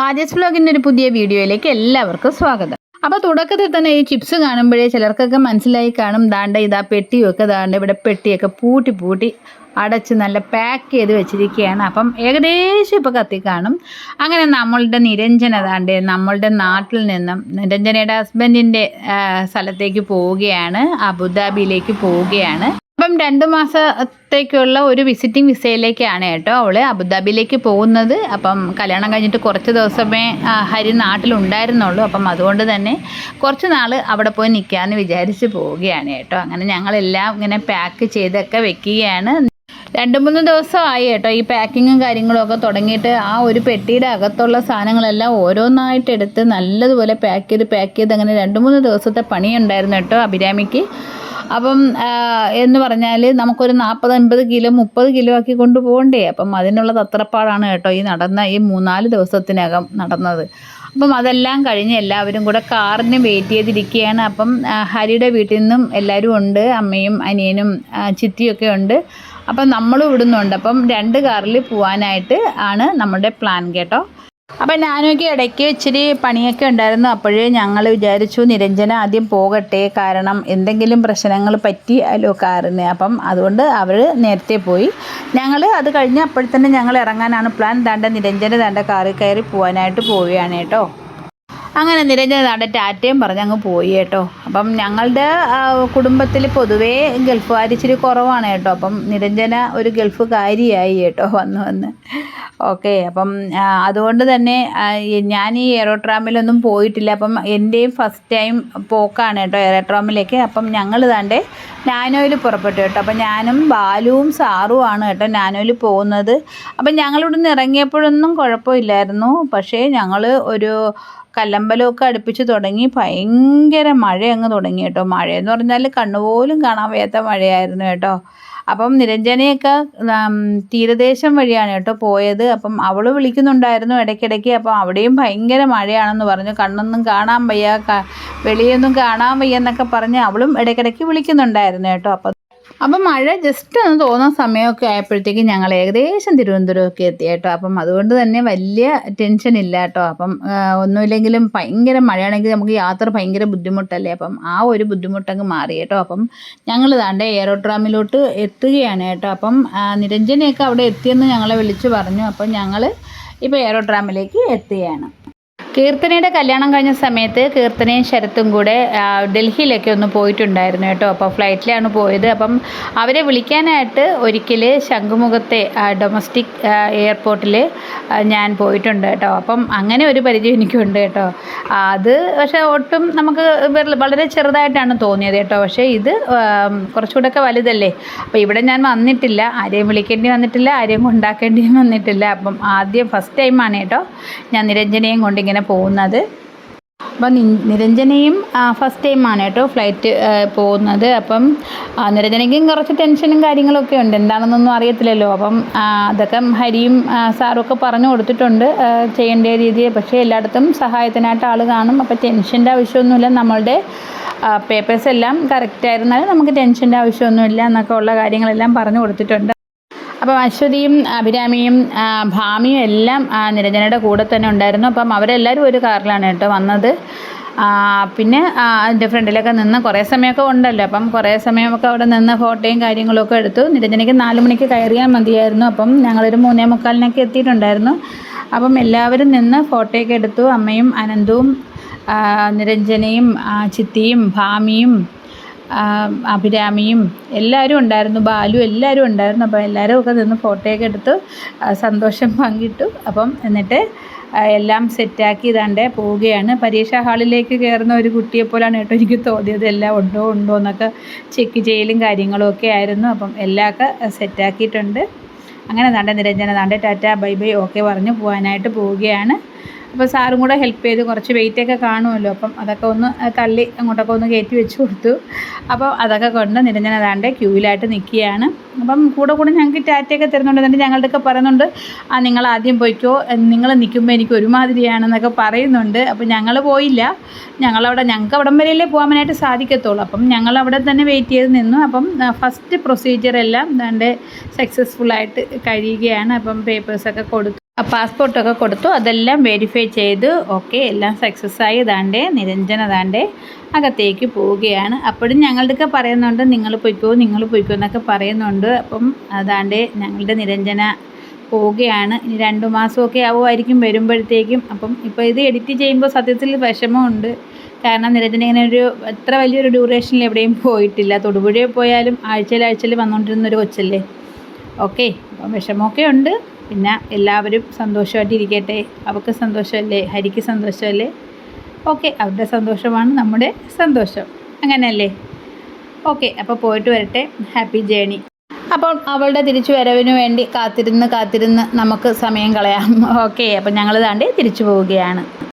ആദ്യസ് വ്ലോഗിൻ്റെ ഒരു പുതിയ വീഡിയോയിലേക്ക് എല്ലാവർക്കും സ്വാഗതം. അപ്പോൾ തുടക്കത്തിൽ തന്നെ ഈ ചിപ്സ് കാണുമ്പോഴേ ചിലർക്കൊക്കെ മനസ്സിലായി കാണും, ദാണ്ട ഇതാ പെട്ടിയൊക്കെ ദാണ്ട ഇവിടെ പെട്ടിയൊക്കെ പൂട്ടി അടച്ച് നല്ല പാക്ക് ചെയ്ത് വെച്ചിരിക്കുകയാണ്. അപ്പം ഏകദേശം ഇപ്പോൾ കത്തി കാണും. അങ്ങനെ നമ്മളുടെ നിരഞ്ജന ദാണ്ട് നമ്മളുടെ നാട്ടിൽ നിന്നും നിരഞ്ജനയുടെ ഹസ്ബൻഡിൻ്റെ സ്ഥലത്തേക്ക് പോവുകയാണ്, അബുദാബിയിലേക്ക് പോവുകയാണ്. അപ്പം 2 മാസത്തേക്കുള്ള ഒരു വിസിറ്റിംഗ് വിസയിലേക്കാണ് കേട്ടോ അവൾ അബുദാബിയിലേക്ക് പോകുന്നത്. അപ്പം കല്യാണം കഴിഞ്ഞിട്ട് കുറച്ച് ദിവസമേ ഹരി നാട്ടിലുണ്ടായിരുന്നുള്ളൂ. അപ്പം അതുകൊണ്ട് തന്നെ കുറച്ച് നാൾ അവിടെ പോയി നിൽക്കാമെന്ന് വിചാരിച്ച് പോവുകയാണ് കേട്ടോ. അങ്ങനെ ഞങ്ങളെല്ലാം ഇങ്ങനെ പാക്ക് ചെയ്തൊക്കെ വെക്കുകയാണ്. 2-3 ദിവസമായി കേട്ടോ ഈ പാക്കിങ്ങും കാര്യങ്ങളും ഒക്കെ തുടങ്ങിയിട്ട്. ആ ഒരു പെട്ടിയുടെ അകത്തുള്ള സാധനങ്ങളെല്ലാം ഓരോന്നായിട്ട് എടുത്ത് നല്ലതുപോലെ പാക്ക് ചെയ്ത് അങ്ങനെ 2-3 ദിവസത്തെ പണിയുണ്ടായിരുന്നു കേട്ടോ അഭിരാമിക്ക്. അപ്പം എന്ന് പറഞ്ഞാൽ നമുക്കൊരു 40-50 കിലോ 30 കിലോ ആക്കി കൊണ്ടുപോകണ്ടേ. അപ്പം അതിനുള്ള തത്രപ്പാടാണ് കേട്ടോ ഈ 3-4 ദിവസത്തിനകം നടന്നത്. അപ്പം അതെല്ലാം കഴിഞ്ഞ് എല്ലാവരും കൂടെ കാറിന് വെയിറ്റ് ചെയ്തിരിക്കുകയാണ്. അപ്പം ഹരിയുടെ വീട്ടിൽ നിന്നും എല്ലാവരും ഉണ്ട്, അമ്മയും അനിയനും ചിത്തിയൊക്കെ ഉണ്ട്. അപ്പം നമ്മളും ഇവിടുന്നുണ്ട്. അപ്പം 2 കാറിൽ പോകാനായിട്ട് ആണ് നമ്മുടെ പ്ലാൻ കേട്ടോ. അപ്പം ഞാനൊക്കെ ഇടയ്ക്ക് ഇച്ചിരി പണിയൊക്കെ ഉണ്ടായിരുന്നു. അപ്പോഴേ ഞങ്ങൾ വിചാരിച്ചു നിരഞ്ജന ആദ്യം പോകട്ടെ, കാരണം എന്തെങ്കിലും പ്രശ്നങ്ങൾ പറ്റിയാലോ കാറിന്. അപ്പം അതുകൊണ്ട് അവർ നേരത്തെ പോയി. ഞങ്ങൾ അത് കഴിഞ്ഞ് അപ്പോഴത്തന്നെ ഞങ്ങൾ ഇറങ്ങാനാണ് പ്ലാൻ. നിരഞ്ജന കാറിൽ കയറി പോകാനായിട്ട് പോവുകയാണ് കേട്ടോ. അങ്ങനെ നിരഞ്ജന ടാറ്റയും പറഞ്ഞ് അങ്ങ് പോയി കേട്ടോ. അപ്പം ഞങ്ങളുടെ കുടുംബത്തിൽ പൊതുവേ ഗൾഫുകാർ ഇച്ചിരി കുറവാണ് കേട്ടോ. അപ്പം നിരഞ്ജന ഒരു ഗൾഫുകാരിയായി കേട്ടോ വന്ന്. ഓക്കെ, അപ്പം അതുകൊണ്ട് തന്നെ ഞാൻ ഈ എയറോട്രാമിലൊന്നും പോയിട്ടില്ല. അപ്പം എൻ്റെയും ഫസ്റ്റ് ടൈം പോക്കാണ് കേട്ടോ എയറോട്രാമിലേക്ക്. അപ്പം ഞങ്ങൾ നാനോയിൽ പുറപ്പെട്ടു കേട്ടോ. അപ്പം ഞാനും ബാലുവും സാറുമാണ് കേട്ടോ നാനോയിൽ പോകുന്നത്. അപ്പം ഞങ്ങളിവിടുന്ന് ഇറങ്ങിയപ്പോഴൊന്നും കുഴപ്പമില്ലായിരുന്നു. പക്ഷേ ഞങ്ങൾ ഒരു കല്ലമ്പലമൊക്കെ അടുപ്പിച്ച് തുടങ്ങി, ഭയങ്കര മഴ അങ്ങ് തുടങ്ങി കേട്ടോ. മഴയെന്ന് പറഞ്ഞാൽ കണ്ണുപോലും കാണാൻ വയ്യാത്ത മഴയായിരുന്നു കേട്ടോ. അപ്പം നിരഞ്ജനയൊക്കെ തീരദേശം വഴിയാണ് കേട്ടോ പോയത്. അപ്പം അവൾ വിളിക്കുന്നുണ്ടായിരുന്നു ഇടയ്ക്കിടയ്ക്ക്. അപ്പം അവിടെയും ഭയങ്കര മഴയാണെന്ന് പറഞ്ഞു, കണ്ണൊന്നും കാണാൻ വയ്യ, വെളിയൊന്നും കാണാൻ വയ്യ എന്നൊക്കെ പറഞ്ഞ് അവളും ഇടയ്ക്കിടയ്ക്ക് വിളിക്കുന്നുണ്ടായിരുന്നു കേട്ടോ. അപ്പം മഴ ജസ്റ്റ് ഒന്ന് തോന്നുന്ന സമയമൊക്കെ ആയപ്പോഴത്തേക്കും ഞങ്ങൾ ഏകദേശം തിരുവനന്തപുരമൊക്കെ എത്തി കേട്ടോ. അപ്പം അതുകൊണ്ട് തന്നെ വലിയ ടെൻഷൻ ഇല്ല കേട്ടോ. അപ്പം ഒന്നുമില്ലെങ്കിലും ഭയങ്കര മഴയാണെങ്കിൽ നമുക്ക് യാത്ര ഭയങ്കര ബുദ്ധിമുട്ടല്ലേ. അപ്പം ആ ഒരു ബുദ്ധിമുട്ടങ്ങ് മാറി കേട്ടോ. അപ്പം ഞങ്ങൾ എയറോട്രാമിലോട്ട് എത്തുകയാണ് കേട്ടോ. അപ്പം നിരഞ്ജനയൊക്കെ അവിടെ എത്തിയെന്ന് ഞങ്ങളെ വിളിച്ചു പറഞ്ഞു. അപ്പം ഞങ്ങൾ ഇപ്പോൾ എയറോട്രാമിലേക്ക് എത്തുകയാണ്. കീർത്തനയുടെ കല്യാണം കഴിഞ്ഞ സമയത്ത് കീർത്തനയും ശരത്തും കൂടെ ഡൽഹിയിലൊക്കെ ഒന്ന് പോയിട്ടുണ്ടായിരുന്നു കേട്ടോ. അപ്പോൾ ഫ്ലൈറ്റിലാണ് പോയത്. അപ്പം അവരെ വിളിക്കാനായിട്ട് ഒരിക്കൽ ശംഖുമുഖത്തെ ഡൊമസ്റ്റിക് എയർപോർട്ടിൽ ഞാൻ പോയിട്ടുണ്ട് കേട്ടോ. അപ്പം അങ്ങനെ ഒരു പരിചയം എനിക്കുണ്ട് കേട്ടോ. അത് പക്ഷേ ഒട്ടും നമുക്ക് വളരെ ചെറുതായിട്ടാണ് തോന്നിയത് കേട്ടോ. പക്ഷേ ഇത് കുറച്ചുകൂടെയൊക്കെ വലുതല്ലേ. അപ്പോൾ ഇവിടെ ഞാൻ വന്നിട്ടില്ല, ആരെയും വിളിക്കേണ്ടി വന്നിട്ടില്ല, ആരെയും കൊണ്ടാക്കേണ്ടിയും വന്നിട്ടില്ല. അപ്പം ആദ്യം ഫസ്റ്റ് ടൈമാണ് കേട്ടോ ഞാൻ നിരഞ്ജനയും കൊണ്ടിങ്ങനെ പോകുന്നത്. അപ്പം നിരഞ്ജനയും ഫസ്റ്റ് ടൈമാണ് കേട്ടോ ഫ്ലൈറ്റ് പോകുന്നത്. അപ്പം നിരഞ്ജനയ്ക്കും കുറച്ച് ടെൻഷനും കാര്യങ്ങളൊക്കെ ഉണ്ട്, എന്താണെന്നൊന്നും അറിയത്തില്ലല്ലോ. അപ്പം അതൊക്കെ ഹരിയും സാറും ഒക്കെ പറഞ്ഞു കൊടുത്തിട്ടുണ്ട് ചെയ്യേണ്ട രീതിയെ. പക്ഷേ എല്ലായിടത്തും സഹായത്തിനായിട്ട് ആൾ കാണും. അപ്പോൾ ടെൻഷൻ്റെ ആവശ്യമൊന്നുമില്ല, നമ്മളുടെ പേപ്പേഴ്സ് എല്ലാം കറക്റ്റായിരുന്നാലും നമുക്ക് ടെൻഷൻ്റെ ആവശ്യമൊന്നുമില്ല എന്നൊക്കെ ഉള്ള കാര്യങ്ങളെല്ലാം പറഞ്ഞു കൊടുത്തിട്ടുണ്ട്. അപ്പം അശ്വതിയും അഭിരാമിയും ഭാമിയും എല്ലാം നിരഞ്ജനയുടെ കൂടെ തന്നെ ഉണ്ടായിരുന്നു. അപ്പം അവരെല്ലാവരും ഒരു കാറിലാണ് കേട്ടോ വന്നത്. പിന്നെ അതിൻ്റെ ഫ്രണ്ടിലൊക്കെ നിന്ന് കുറേ സമയമൊക്കെ ഉണ്ടല്ലോ. അപ്പം കുറേ സമയമൊക്കെ അവിടെ നിന്ന് ഫോട്ടോയും കാര്യങ്ങളൊക്കെ എടുത്തു. നിരഞ്ജനയ്ക്ക് 4 മണിക്ക് കയറിയാൽ മതിയായിരുന്നു. അപ്പം ഞങ്ങളൊരു 3:45 എത്തിയിട്ടുണ്ടായിരുന്നു. അപ്പം എല്ലാവരും നിന്ന് ഫോട്ടോയൊക്കെ എടുത്തു. അമ്മയും അനന്തവും നിരഞ്ജനയും ചിത്തിയും ഭാമിയും അഭിരാമിയും എല്ലാവരും ഉണ്ടായിരുന്നു, ബാലു എല്ലാവരും ഉണ്ടായിരുന്നു. അപ്പോൾ എല്ലാവരും ഒക്കെ നിന്ന് ഫോട്ടോയൊക്കെ എടുത്ത് സന്തോഷം പങ്കിട്ടു. അപ്പം എന്നിട്ട് എല്ലാം സെറ്റാക്കി പോവുകയാണ്. പരീക്ഷാ ഹാളിലേക്ക് കയറുന്ന ഒരു കുട്ടിയെപ്പോലാണ് കേട്ടോ എനിക്ക് തോന്നിയത്. എല്ലാം ഉണ്ടോ എന്നൊക്കെ ചെക്ക് ചെയ്യലും കാര്യങ്ങളും ഒക്കെ ആയിരുന്നു. അപ്പം എല്ലാമൊക്കെ സെറ്റാക്കിയിട്ടുണ്ട്. അങ്ങനെ Niranjana Tata bye bye okay പറഞ്ഞ് പോകാനായിട്ട് പോവുകയാണ്. അപ്പോൾ സാറും കൂടെ ഹെൽപ്പ് ചെയ്ത്, കുറച്ച് വെയിറ്റൊക്കെ കാണുമല്ലോ. അപ്പം അതൊക്കെ ഒന്ന് തള്ളി അങ്ങോട്ടൊക്കെ ഒന്ന് കയറ്റി വെച്ച് കൊടുത്തു. അപ്പോൾ അതൊക്കെ കൊണ്ട് നിരഞ്ജന ക്യൂവിലായിട്ട് നിൽക്കുകയാണ്. അപ്പം കൂടെ ഞങ്ങൾക്ക് ടാറ്റയൊക്കെ തരുന്നുണ്ട്. എന്നിട്ട് ഞങ്ങളുടെയൊക്കെ പറയുന്നുണ്ട്, നിങ്ങൾ ആദ്യം പോയിക്കോ, നിങ്ങൾ നിൽക്കുമ്പോൾ എനിക്ക് ഒരുമാതിരിയാണെന്നൊക്കെ പറയുന്നുണ്ട്. അപ്പം ഞങ്ങൾ പോയില്ല, ഞങ്ങൾക്ക് അവിടം വരെയല്ലേ പോകാനായിട്ട് സാധിക്കത്തുള്ളൂ. അപ്പം ഞങ്ങൾ അവിടെ തന്നെ വെയിറ്റ് ചെയ്ത് നിന്നു. അപ്പം ഫസ്റ്റ് പ്രൊസീജിയർ എല്ലാം സക്സസ്ഫുള്ളായിട്ട് കഴിയുകയാണ്. അപ്പം പേപ്പേഴ്സൊക്കെ കൊടുത്തു. പാസ്പോർട്ടൊക്കെ കൊടുത്തു, അതെല്ലാം വെരിഫൈ ചെയ്ത് ഓക്കെ എല്ലാം സക്സസ് ആയി. നിരഞ്ജന അകത്തേക്ക് പോവുകയാണ്. അപ്പോഴും ഞങ്ങളുടെയൊക്കെ പറയുന്നുണ്ട് നിങ്ങൾ പൊയ്ക്കോ എന്നൊക്കെ പറയുന്നുണ്ട്. അപ്പം ഞങ്ങളുടെ നിരഞ്ജന പോവുകയാണ്. ഇനി 2 മാസമൊക്കെ ആവുമായിരിക്കും വരുമ്പോഴത്തേക്കും. അപ്പം ഇപ്പോൾ ഇത് എഡിറ്റ് ചെയ്യുമ്പോൾ സത്യത്തിൽ വിഷമമുണ്ട്. കാരണം നിരഞ്ജന ഇങ്ങനെ എത്ര വലിയൊരു ഡ്യൂറേഷനിൽ എവിടെയും പോയിട്ടില്ല. തൊടുപുഴയിൽ പോയാലും ആഴ്ചയിൽ വന്നുകൊണ്ടിരുന്നൊരു കൊച്ചല്ലേ. ഓക്കെ, അപ്പം വിഷമമൊക്കെ ഉണ്ട്. പിന്നെ എല്ലാവരും സന്തോഷമായിട്ടിരിക്കട്ടെ. അവർക്ക് സന്തോഷമല്ലേ, ഹരിക്ക് സന്തോഷമല്ലേ. ഓക്കെ, അവരുടെ സന്തോഷമാണ് നമ്മുടെ സന്തോഷം, അങ്ങനെയല്ലേ. ഓക്കെ, അപ്പോൾ പോയിട്ട് വരട്ടെ. Happy journey. അപ്പോൾ അവളുടെ തിരിച്ചു വരവിന് വേണ്ടി കാത്തിരുന്ന് നമുക്ക് സമയം കളയാം. ഓക്കെ, അപ്പോൾ ഞങ്ങൾ തിരിച്ചു പോവുകയാണ്.